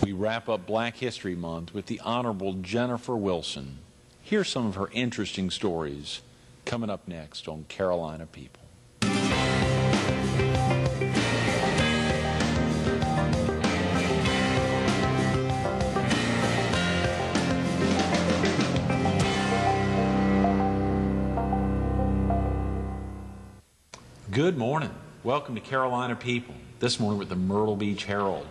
We wrap up Black History Month with the Honorable Jennifer Wilson. Here's some of her interesting stories coming up next on Carolina People. Good morning. Welcome to Carolina People. This morning with the Myrtle Beach Herald.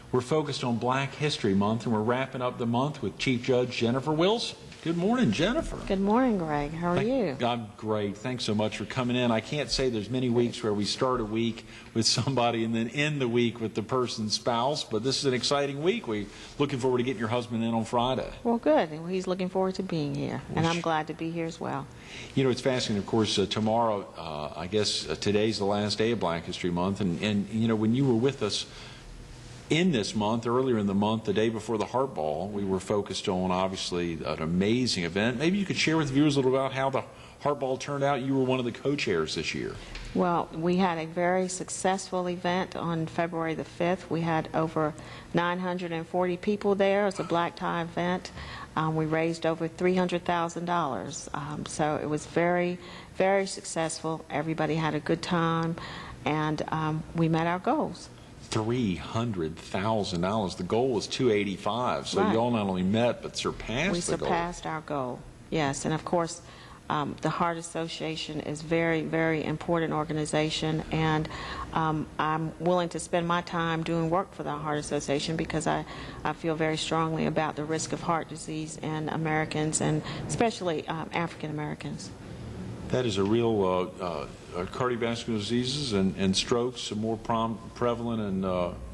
We're focused on Black History Month, and we're wrapping up the month with Chief Judge Jennifer Wilson. Good morning, Jennifer. Good morning, Greg. How are you? I'm great. Thanks so much for coming in. I can't say there's many weeks where we start a week with somebody and then end the week with the person's spouse, but this is an exciting week. We're looking forward to getting your husband in on Friday. Well, good. He's looking forward to being here, and I'm glad to be here as well. You know, it's fascinating. Of course, tomorrow, I guess today's the last day of Black History Month, and you know, when you were with us in this month, earlier in the month, the day before the Heart Ball, we were focused on, obviously, an amazing event. Maybe you could share with viewers a little about how the Heart Ball turned out. You were one of the co-chairs this year. Well, we had a very successful event on February the 5th. We had over 940 people there. It was a black tie event. We raised over $300,000. So it was very, very successful. Everybody had a good time, and we met our goals. $300,000. The goal was $285,000. So y'all not only met but surpassed the goal. We surpassed our goal. Yes, and of course, the Heart Association is very, very important organization, and I'm willing to spend my time doing work for the Heart Association because I feel very strongly about the risk of heart disease in Americans, and especially African Americans. That is a real cardiovascular diseases and strokes are more prevalent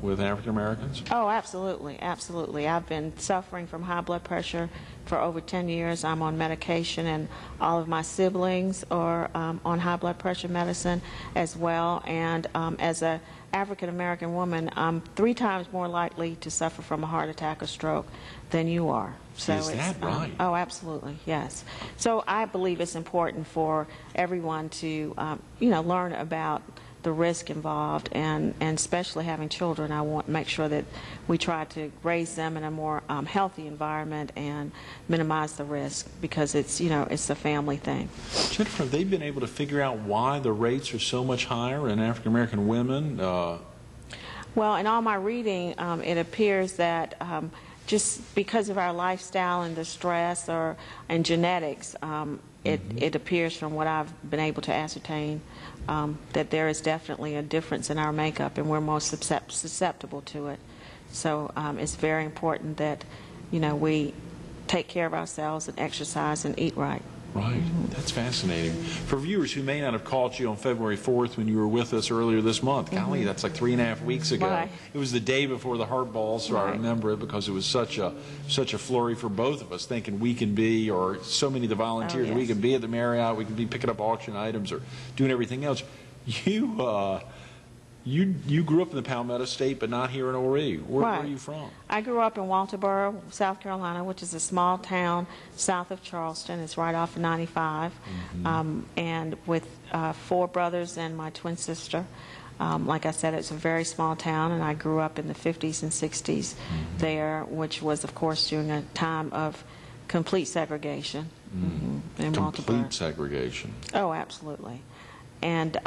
with African Americans? Oh, absolutely, absolutely. I've been suffering from high blood pressure for over 10 years. I'm on medication, and all of my siblings are on high blood pressure medicine as well. And as an African American woman, I'm 3 times more likely to suffer from a heart attack or stroke than you are. So is that right? Oh, absolutely, yes. So I believe it's important for everyone to, you know, learn about the risk involved, and especially having children. I want to make sure that we try to raise them in a more healthy environment and minimize the risk, because it's, you know, it's a family thing. Jennifer, have they been able to figure out why the rates are so much higher in African American women? Well, in all my reading, it appears that just because of our lifestyle and the stress and genetics, it appears from what I've been able to ascertain that there is definitely a difference in our makeup, and we're most susceptible to it. So it's very important that, you know, we take care of ourselves and exercise and eat right. Right. That's fascinating. For viewers who may not have caught you on February 4th when you were with us earlier this month, golly, that's like 3.5 weeks ago. Right. It was the day before the Heart Ball, so I remember it because it was such a flurry for both of us, thinking we can be, or so many of the volunteers, we can be at the Marriott, we can be picking up auction items or doing everything else. You grew up in the Palmetto State, but not here in Horry. Where are you from? I grew up in Walterboro, South Carolina, which is a small town south of Charleston. It's right off of 95, and with 4 brothers and my twin sister. Like I said, it's a very small town, and I grew up in the 50s and 60s there, which was, of course, during a time of complete segregation in Walterboro. Complete segregation. Oh, absolutely. And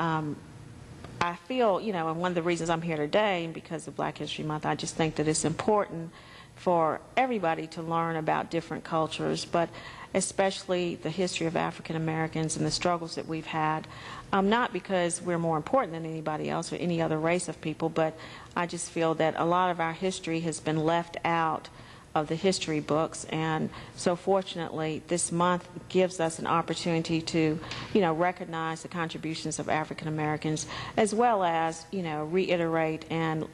I feel, you know, and one of the reasons I'm here today, because of Black History Month, I just think that it's important for everybody to learn about different cultures, but especially the history of African Americans and the struggles that we've had, not because we're more important than anybody else or any other race of people, but I just feel that a lot of our history has been left out of the history books, and so fortunately this month gives us an opportunity to, you know, recognize the contributions of African Americans, as well as, you know, reiterate and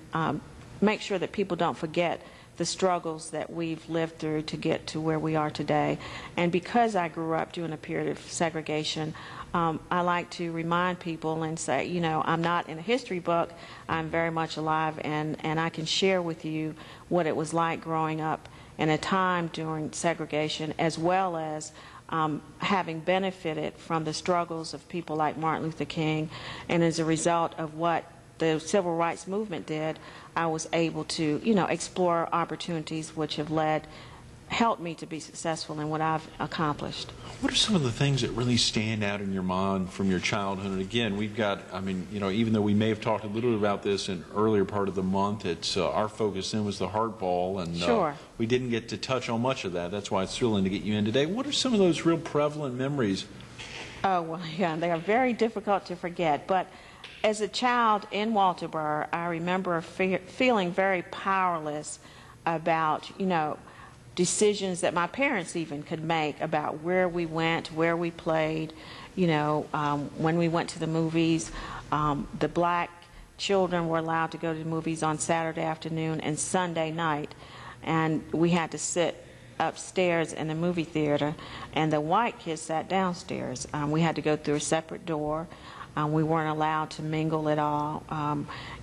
make sure that people don't forget the struggles that we've lived through to get to where we are today. And because I grew up during a period of segregation, I like to remind people and say, you know, I'm not in a history book, I'm very much alive, and I can share with you what it was like growing up in a time during segregation, as well as having benefited from the struggles of people like Martin Luther King, and as a result of what the civil rights movement did, I was able to, you know, explore opportunities which have helped me to be successful in what I've accomplished. What are some of the things that really stand out in your mind from your childhood? And again, we've got, I mean, you know, even though we may have talked a little bit about this in earlier part of the month, it's our focus then was the hardball, and Sure. We didn't get to touch on much of that. That's why it's thrilling to get you in today. What are some of those real prevalent memories? Oh, well, yeah, they are very difficult to forget. But as a child in Walterboro, I remember feeling very powerless about, you know, decisions that my parents even could make about where we went, where we played, you know, when we went to the movies. The black children were allowed to go to the movies on Saturday afternoon and Sunday night, and we had to sit upstairs in the movie theater, and the white kids sat downstairs. We had to go through a separate door. We weren't allowed to mingle at all.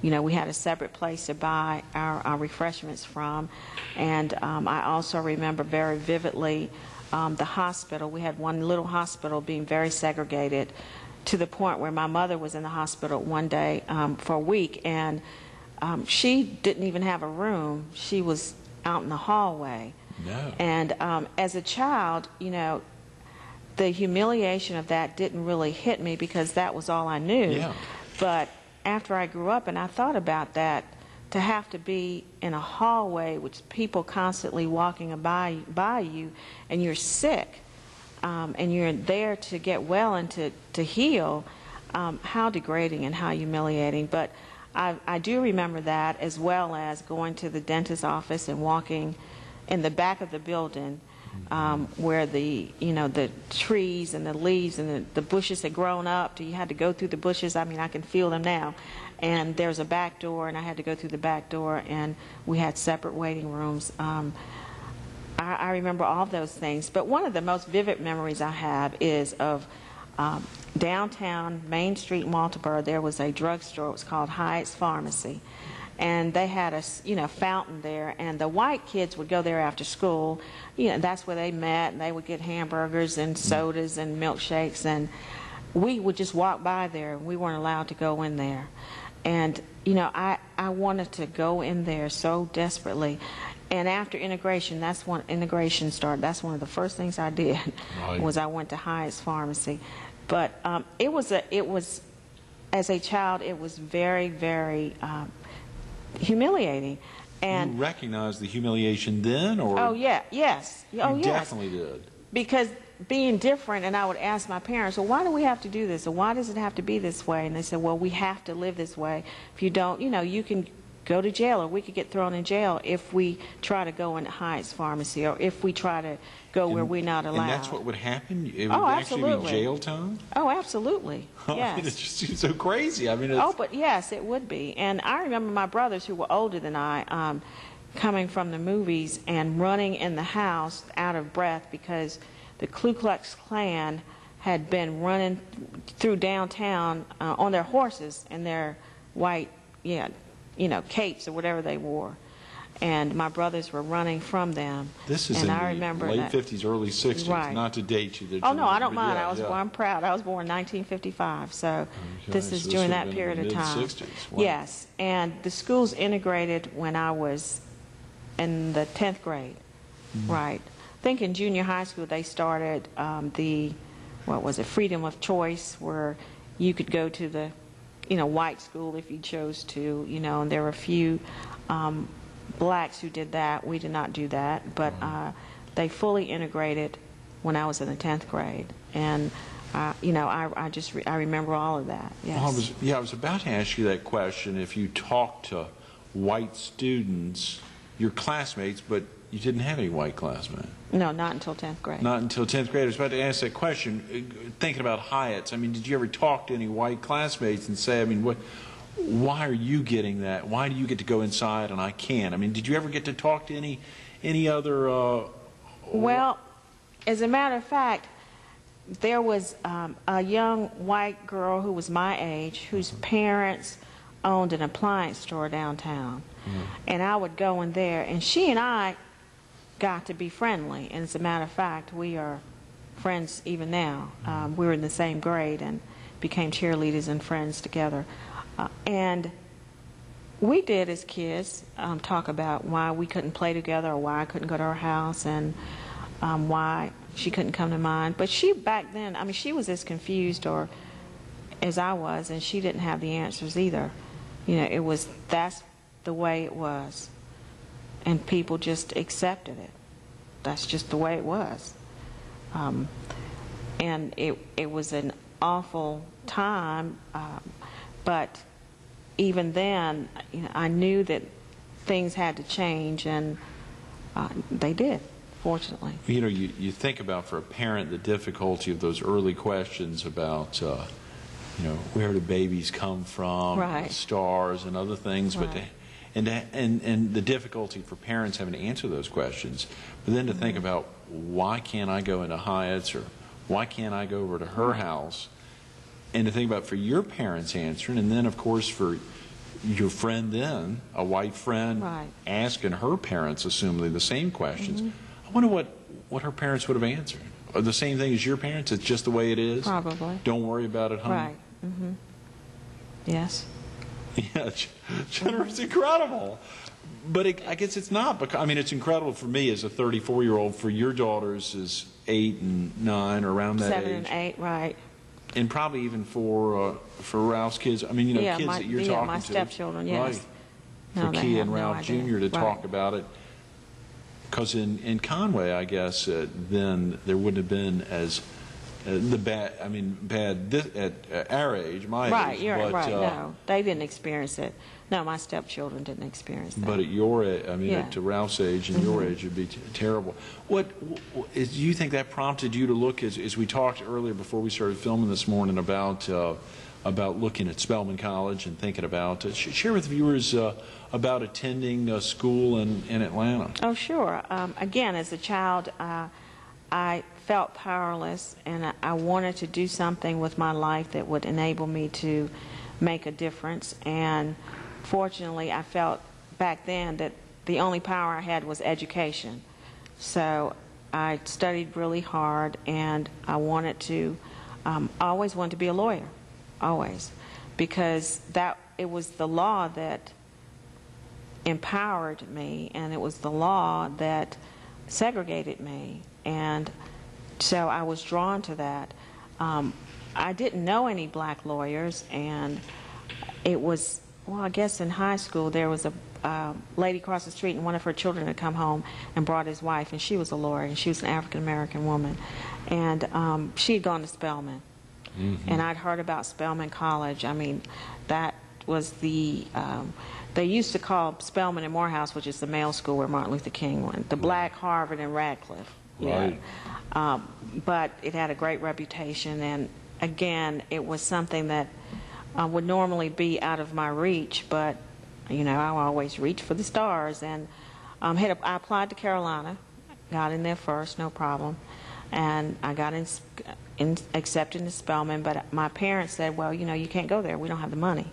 You know, we had a separate place to buy our refreshments from. And I also remember very vividly the hospital. We had one little hospital being very segregated, to the point where my mother was in the hospital one day for a week, and she didn't even have a room. She was out in the hallway. No. And as a child, you know, the humiliation of that didn't really hit me because that was all I knew. Yeah. But after I grew up and I thought about that, to have to be in a hallway with people constantly walking by you, and you're sick, and you're there to get well and to heal, how degrading and how humiliating. But I do remember that, as well as going to the dentist's office and walking in the back of the building, where the trees and the leaves and the bushes had grown up. You had to go through the bushes. I mean, I can feel them now. And there's a back door, and I had to go through the back door, and we had separate waiting rooms. I remember all those things. But one of the most vivid memories I have is of downtown Main Street in Walterboro. There was a drugstore. It was called Hyatt's Pharmacy. And they had a fountain there, and the white kids would go there after school. You know, that's where they met, and they would get hamburgers and sodas and milkshakes, and we would just walk by there. We weren't allowed to go in there. And you know, I wanted to go in there so desperately. And after integration, that's when integration started. That's one of the first things I did. Right. Was I went to Hyatt's Pharmacy. But it was as a child, it was very, very humiliating. And you recognized the humiliation then, or? Oh yeah, yes. Oh you yes. Definitely did. Because being different, and I would ask my parents, well, why do we have to do this, or why does it have to be this way? And they said, well, we have to live this way. If you don't, you know, you can go to jail, or we could get thrown in jail if we try to go in Hyatt's Pharmacy, or if we try to go where we're not allowed. And that's what would happen? It would absolutely. Actually be jail time? Oh, absolutely. Yes. I mean, it just seems so crazy. I mean, oh, but yes, it would be. And I remember my brothers, who were older than I, coming from the movies and running in the house out of breath because the Ku Klux Klan had been running through downtown on their horses and their white, capes or whatever they wore. And my brothers were running from them. This is and in I the remember late 50s, early 60s, right. Not to date you. Oh, no, I don't mind. I'm proud. I was born in 1955, so okay. this is during that period of time. Mid-60s. Wow. Yes, and the schools integrated when I was in the 10th grade, right. I think in junior high school they started freedom of choice, where you could go to the, white school if you chose to, and there were a few blacks who did that. We did not do that, but they fully integrated when I was in the 10th grade, and I remember all of that. Yes. Well, I was about to ask you that question. If you talked to white students, your classmates, but you didn't have any white classmates. No, not until 10th grade. Not until 10th grade. I was about to ask that question. Thinking about Hyatt's, I mean, did you ever talk to any white classmates and say, I mean, why are you getting that? Why do you get to go inside and I can't? I mean, did you ever get to talk to any other? Well, as a matter of fact, there was a young white girl who was my age whose parents owned an appliance store downtown. And I would go in there, and she and I got to be friendly. And as a matter of fact, we are friends even now. We were in the same grade and became cheerleaders and friends together. And we did as kids talk about why we couldn't play together or why I couldn't go to her house and why she couldn't come to mine. But she, back then, I mean, she was as confused or as I was, and she didn't have the answers either. You know, that's the way it was. And people just accepted it. That's just the way it was. And it was an awful time, but even then, you know, I knew that things had to change, and they did, fortunately. You know, you think about, for a parent, the difficulty of those early questions about, you know, where do babies come from, Right. stars and other things, Right. but and the difficulty for parents having to answer those questions. But then to think about, why can't I go into Hyatt's, or why can't I go over to her house? And to think about for your parents answering, and then of course for your friend then, a white friend, Right. asking her parents assumably the same questions. I wonder what her parents would have answered. Or the same thing as your parents, it's just the way it is? Probably. Don't worry about it, honey. Right. Yes. Yeah, Jennifer, it's incredible. But I guess it's not. Because, I mean, it's incredible for me as a 34-year-old. For your daughters is 8 and 9, or around that 7 age. and 8, right. And probably even for Ralph's kids. I mean, you know, Yeah, kids that you're talking my to. stepchildren, yes. Right. No, For they Kia have and no Ralph idea. Jr. to talk Right. about it. Because in Conway, I guess, then there wouldn't have been as bad at our age, my Right, age. you're but, right. No, they didn't experience it. No, my stepchildren didn't experience that. But at your age, I mean, Yeah. to Ralph's age and your age, it'd be terrible. Do you think that prompted you to look, as we talked earlier before we started filming this morning, about looking at Spelman College and thinking about share with viewers about attending a school in Atlanta? Oh, sure. Again, as a child, I felt powerless, and I wanted to do something with my life that would enable me to make a difference. And fortunately, I felt back then that the only power I had was education. So I studied really hard, and I wanted to, I always wanted to be a lawyer, always, because it was the law that empowered me, and it was the law that segregated me. And so I was drawn to that. I didn't know any black lawyers, and it was, well, I guess in high school there was a lady across the street, and one of her children had come home and brought his wife, and she was a lawyer, and she was an African-American woman. And she had gone to Spelman. And I'd heard about Spelman College. I mean, that was the, they used to call Spelman and Morehouse, which is the male school where Martin Luther King went, the black Harvard and Radcliffe. Right. Yeah. But it had a great reputation, and again, it was something that would normally be out of my reach, but you know, I always reach for the stars. And I applied to Carolina, got in there first, no problem, and I got accepted into Spelman. But my parents said, well, you know, you can't go there, we don't have the money.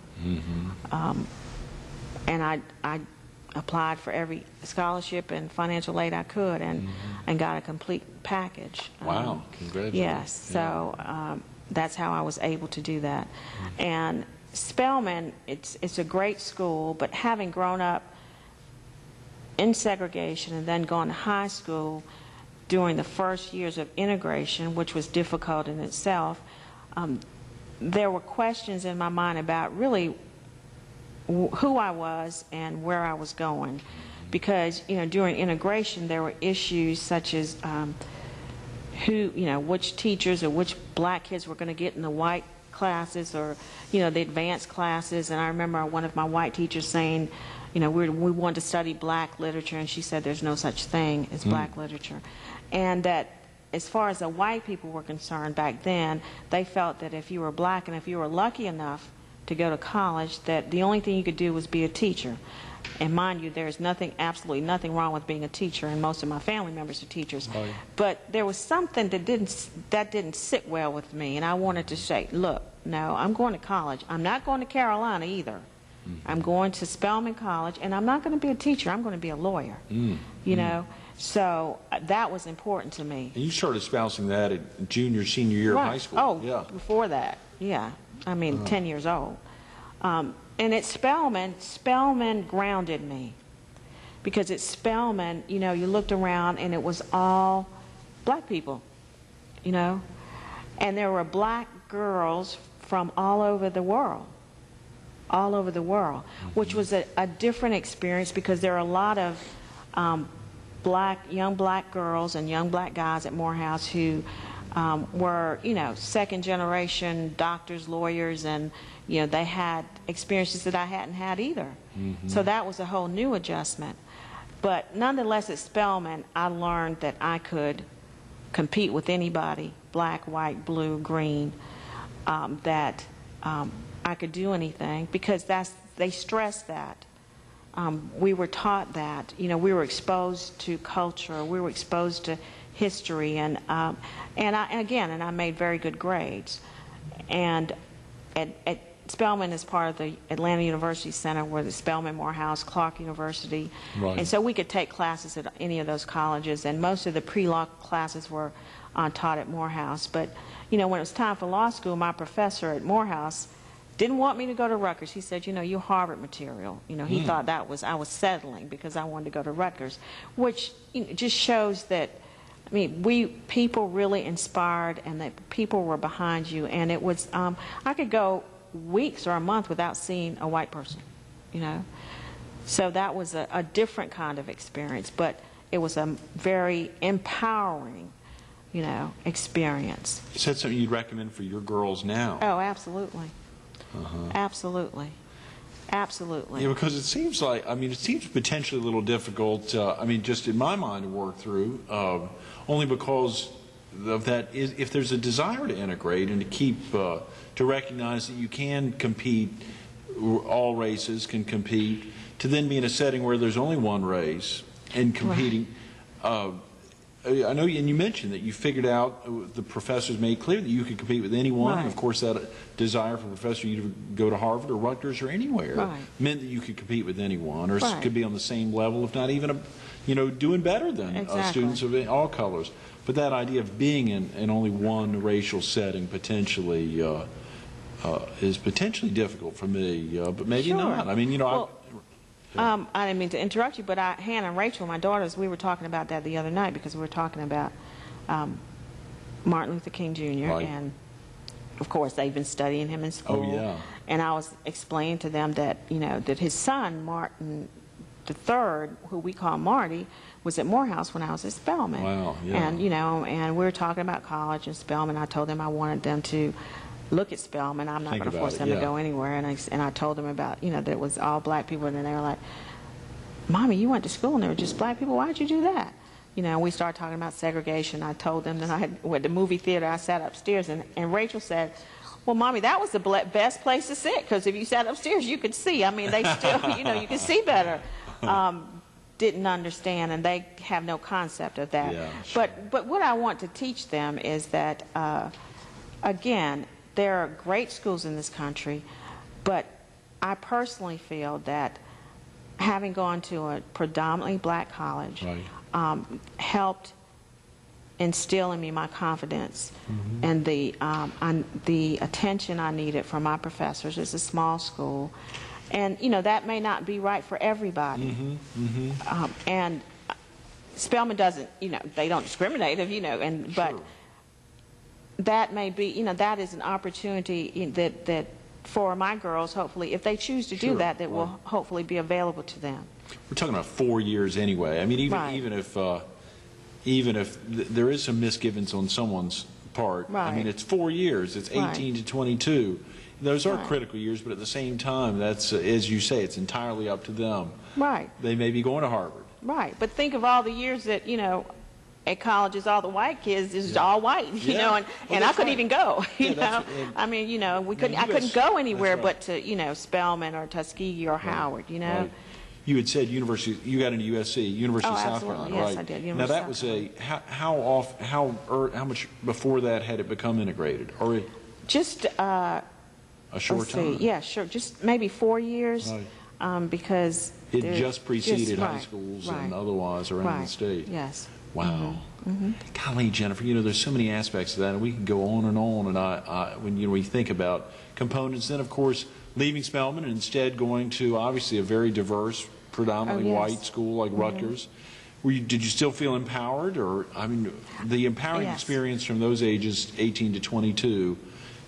And I applied for every scholarship and financial aid I could, and got a complete package. Wow, congratulations. Yes, so that's how I was able to do that. And Spelman, it's a great school, but having grown up in segregation and then gone to high school during the first years of integration, which was difficult in itself, there were questions in my mind about really who I was and where I was going. Because, you know, during integration there were issues such as which teachers or which black kids were going to get in the white classes, or, you know, the advanced classes. And I remember one of my white teachers saying, you know, we wanted to study black literature, and she said there's no such thing as black literature. And that as far as the white people were concerned back then, they felt that if you were black and if you were lucky enough to go to college, that the only thing you could do was be a teacher. And mind you, there's absolutely nothing wrong with being a teacher, and most of my family members are teachers. Oh, yeah. But there was something that didn't sit well with me, and I wanted to say, look, no, I'm going to college. I'm not going to Carolina either. I'm going to Spelman College, and I'm not going to be a teacher. I'm going to be a lawyer. You know, so that was important to me. And you started espousing that at junior, senior year of high school. Oh, yeah. Before that, yeah. I mean, 10 years old. And at Spelman grounded me. Because at Spelman, you know, you looked around and it was all black people, you know. And there were black girls from all over the world. All over the world, which was a different experience because there are a lot of young black girls and young black guys at Morehouse who were, you know, second generation doctors, lawyers, and, you know, they had experiences that I hadn't had either. So that was a whole new adjustment. But nonetheless, at Spelman, I learned that I could compete with anybody, black, white, blue, green, that I could do anything, because they stressed that. We were taught that. You know, we were exposed to culture, we were exposed to history, and I made very good grades. And at Spelman is part of the Atlanta University Center, where the Spelman, Morehouse, Clark University, right. And so we could take classes at any of those colleges, and most of the pre-law classes were taught at Morehouse. But you know, when it was time for law school, my professor at Morehouse didn't want me to go to Rutgers. He said, you know, you're Harvard material. You know, he thought that was, I was settling because I wanted to go to Rutgers, which, you know, just shows that, I mean, people really inspired, and that people were behind you. And it was, I could go weeks or a month without seeing a white person, you know. So that was a different kind of experience, but it was a very empowering, you know, experience. Is that something you'd recommend for your girls now? Oh, absolutely. Absolutely. Absolutely. Yeah, because it seems like, I mean, it seems potentially a little difficult, I mean, just in my mind to work through, only because of that, if there's a desire to integrate and to keep, to recognize that you can compete, all races can compete, to then be in a setting where there's only one race and competing. Right. I know, and you mentioned that you figured out, the professors made clear that you could compete with anyone. Right. And of course, that desire for a professor you to go to Harvard or Rutgers or anywhere right. meant that you could compete with anyone, or right. could be on the same level, if not even, you know, doing better than exactly. students of all colors. But that idea of being in only one racial setting potentially is potentially difficult for me, but maybe sure. not. I mean, you know, well, I didn't mean to interrupt you, but Hannah and Rachel, my daughters, we were talking about that the other night, because we were talking about Martin Luther King Jr. Right. And of course they've been studying him in school. Oh, yeah. And I was explaining to them that, you know, that his son Martin III, who we call Marty, was at Morehouse when I was at Spelman. Wow, yeah. And you know, and we were talking about college and Spelman. I told them I wanted them to look at Spelman. I'm not going to force them to go anywhere. And I told them about, you know, that it was all black people, and they were like, Mommy, you went to school and there were just black people. Why'd you do that? You know, we started talking about segregation. I told them that I had went to the movie theater. I sat upstairs, and Rachel said, well, Mommy, that was the best place to sit, because if you sat upstairs, you could see. I mean, they still, you know, you could see better. Didn't understand, and they have no concept of that. Yeah, sure. But what I want to teach them is that, again, there are great schools in this country, but I personally feel that having gone to a predominantly black college right. Helped instill in me my confidence and the attention I needed from my professors. It's a small school, and you know that may not be right for everybody. And Spelman doesn't, you know, they don't discriminate, you know, and but. Sure. That may be, you know, that is an opportunity that for my girls, hopefully, if they choose to do that, that will hopefully be available to them. We're talking about 4 years anyway. I mean, even if there is some misgivings on someone's part, I mean, it's 4 years. It's 18 to 22. Those are critical years, but at the same time, that's as you say, it's entirely up to them. Right. They may be going to Harvard. Right. But think of all the years that, you know, at colleges, all the white kids is all white, you know, and I couldn't even go, you know. I mean, you know, I couldn't go anywhere but to, you know, Spelman or Tuskegee or Howard, you know. Right. You had said university. You got into USC, University of South Carolina, yes, right? I did. Now that was how much before that had it become integrated, or just a short time? Yeah, sure, just maybe 4 years, right. Because it just preceded high schools and otherwise around the state. Yes. Wow. Golly, Jennifer, you know, there's so many aspects of that, and we can go on. And when you know, we think about components, then of course leaving Spelman and instead going to obviously a very diverse, predominantly Oh, yes. white school like Rutgers. Did you still feel empowered, or I mean, the empowering Yes. experience from those ages, 18 to 22,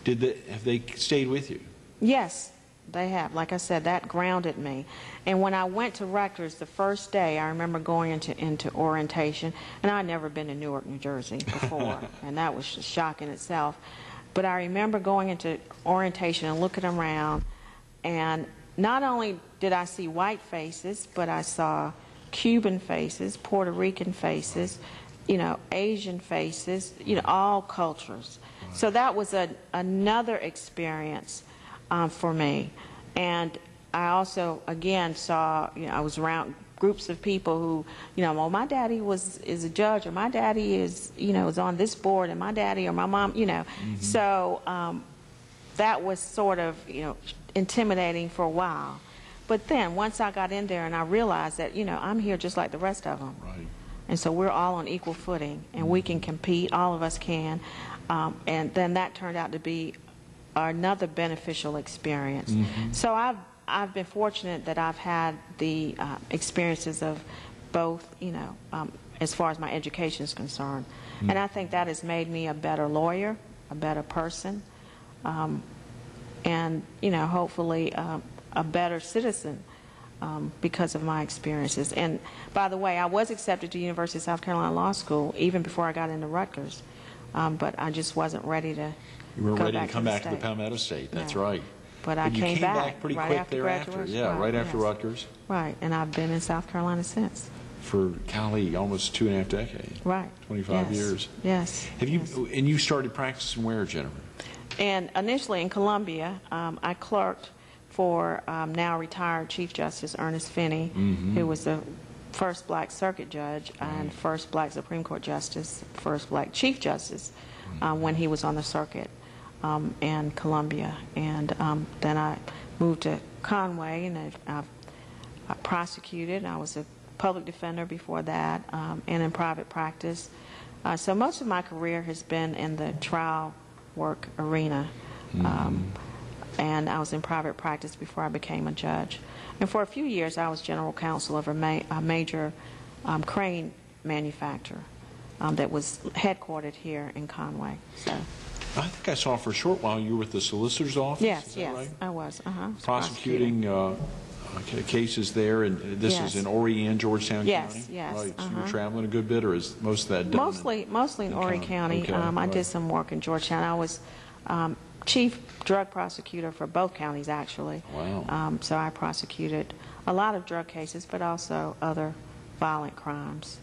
have they stayed with you? Yes, they have. Like I said, that grounded me. And when I went to Rutgers the first day, I remember going into orientation, and I'd never been to Newark, New Jersey before, and that was a shock in itself. But I remember going into orientation and looking around, and not only did I see white faces, but I saw Cuban faces, Puerto Rican faces, Asian faces, all cultures. So that was another experience for me. And I also, again, saw, I was around groups of people who, well, my daddy is a judge, or my daddy is on this board, and my daddy or my mom, So that was sort of, intimidating for a while. But then once I got in there and I realized that, I'm here just like the rest of them. Right. And so we're all on equal footing, and we can compete, all of us can. And then that turned out to be another beneficial experience. So I've been fortunate that I've had the experiences of both, as far as my education is concerned. And I think that has made me a better lawyer, a better person, and, hopefully a better citizen because of my experiences. And by the way, I was accepted to University of South Carolina Law School even before I got into Rutgers, but I just wasn't ready to You weren't go ready to back come the back to the state. Palmetto State. That's No. right. But I you came came back pretty right quick after thereafter. graduation. Yeah, right after yes. Rutgers Right, and I've been in South Carolina since. for, golly, almost 2.5 decades. Right. 25 Yes. years. Yes. Have you? yes. And you started practicing where, Jennifer? And initially in Columbia, I clerked for now retired Chief Justice Ernest Finney, who was the first black circuit judge and first black Supreme Court justice, first black Chief Justice when he was on the circuit in Columbia. And then I moved to Conway, and I prosecuted. I was a public defender before that, and in private practice. So most of my career has been in the trial work arena. And I was in private practice before I became a judge. And for a few years, I was general counsel of a major crane manufacturer that was headquartered here in Conway. So, I think I saw for a short while you were with the solicitor's office. yes, Is that yes, right? I was. Prosecuting cases there, and this Yes. is in Horry and Georgetown Yes, County? yes, Right. So you're traveling a good bit, or is most of that done? Mostly in Horry County. Okay, I right. did some work in Georgetown. I was chief drug prosecutor for both counties, actually. Wow. So I prosecuted a lot of drug cases, but also other violent crimes,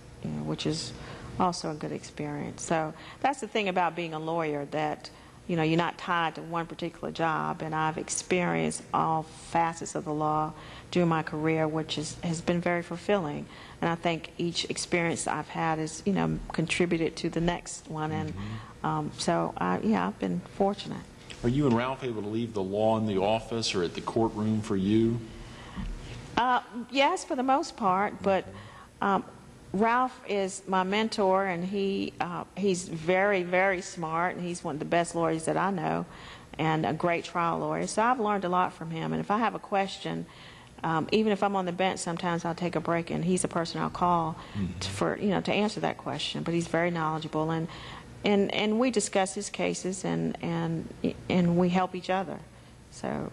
which is also a good experience. So that's the thing about being a lawyer, that you're not tied to one particular job, and I've experienced all facets of the law during my career, which has been very fulfilling. And I think each experience I've had has contributed to the next one, and so I've been fortunate. Are you and Ralph able to leave the law in the office or at the courtroom for you? Yes, for the most part, but Ralph is my mentor, and he's very, very smart, and he's one of the best lawyers that I know, and a great trial lawyer. So I've learned a lot from him. And if I have a question, even if I'm on the bench, sometimes I'll take a break, and he's the person I'll call to answer that question. But he's very knowledgeable, and we discuss his cases, and we help each other. So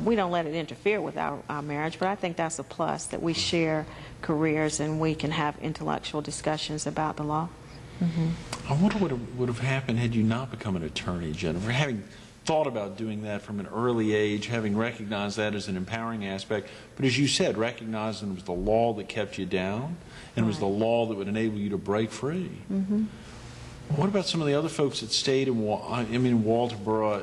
we don't let it interfere with our marriage, but I think that's a plus, that we share careers and we can have intellectual discussions about the law. I wonder what would have happened had you not become an attorney, Jennifer. Having thought about doing that from an early age, having recognized that as an empowering aspect, but as you said, recognizing it was the law that kept you down, and it was the law that would enable you to break free. What about some of the other folks that stayed in Walterboro?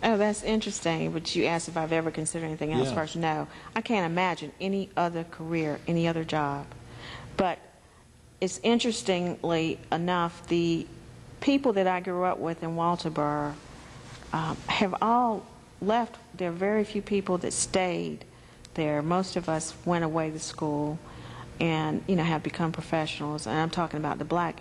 Oh, that's interesting, but you asked if I've ever considered anything else Yeah. first. No, I can't imagine any other career, any other job. But it's interestingly enough, the people that I grew up with in Walterboro have all left. There are very few people that stayed there. Most of us went away to school and have become professionals, and I'm talking about the black.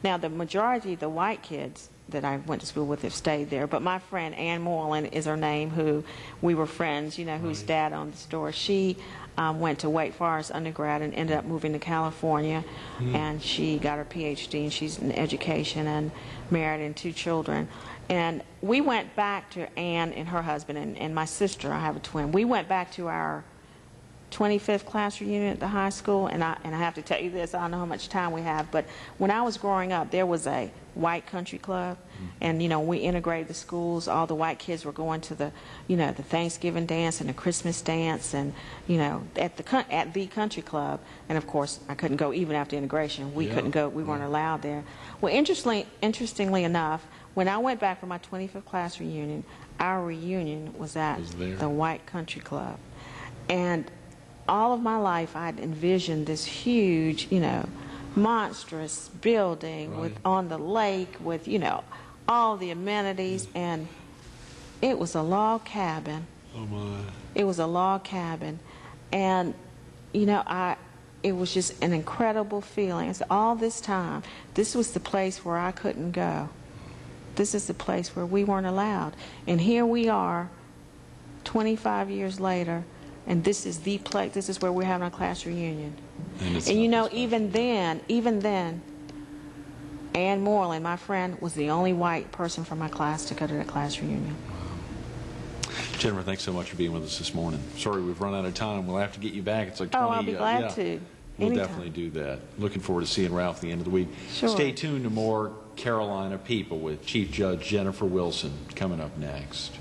Now, the majority of the white kids that I went to school with have stayed there. But my friend Ann Moreland is her name, who we were friends, whose dad owned the store. She went to Wake Forest undergrad and ended up moving to California, and she got her PhD, and she's in education and married and 2 children. And we went back to Ann and her husband and my sister. I have a twin. We went back to our 25th class reunion at the high school, and I have to tell you this, I don't know how much time we have, but when I was growing up, there was a white country club, and we integrated the schools. All the white kids were going to the the Thanksgiving dance and the Christmas dance, and at the country club. And of course, I couldn't go even after integration. We couldn't go. We weren't allowed there. Well, interestingly enough, when I went back for my 25th class reunion, our reunion was at the white country club, and all of my life, I'd envisioned this huge, monstrous building on the lake with, all the amenities, and it was a log cabin. Oh my! It was a log cabin, and it was just an incredible feeling. So all this time, this was the place where I couldn't go. This is the place where we weren't allowed, and here we are, 25 years later. And this is the place. This is where we're having our class reunion. And even then, Ann Moreland, my friend, was the only white person from my class to go to that class reunion. Wow. Jennifer, thanks so much for being with us this morning. Sorry we've run out of time. We'll have to get you back. It's like 20. Oh, I'll be glad to. We'll Anytime. definitely do that. Looking forward to seeing Ralph at the end of the week. Sure. Stay tuned to more Carolina People with Chief Judge Jennifer Wilson coming up next.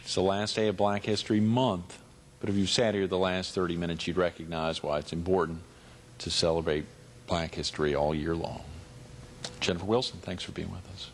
It's the last day of Black History Month, but if you've sat here the last 30 minutes, you'd recognize why it's important to celebrate Black history all year long. Jennifer Wilson, thanks for being with us.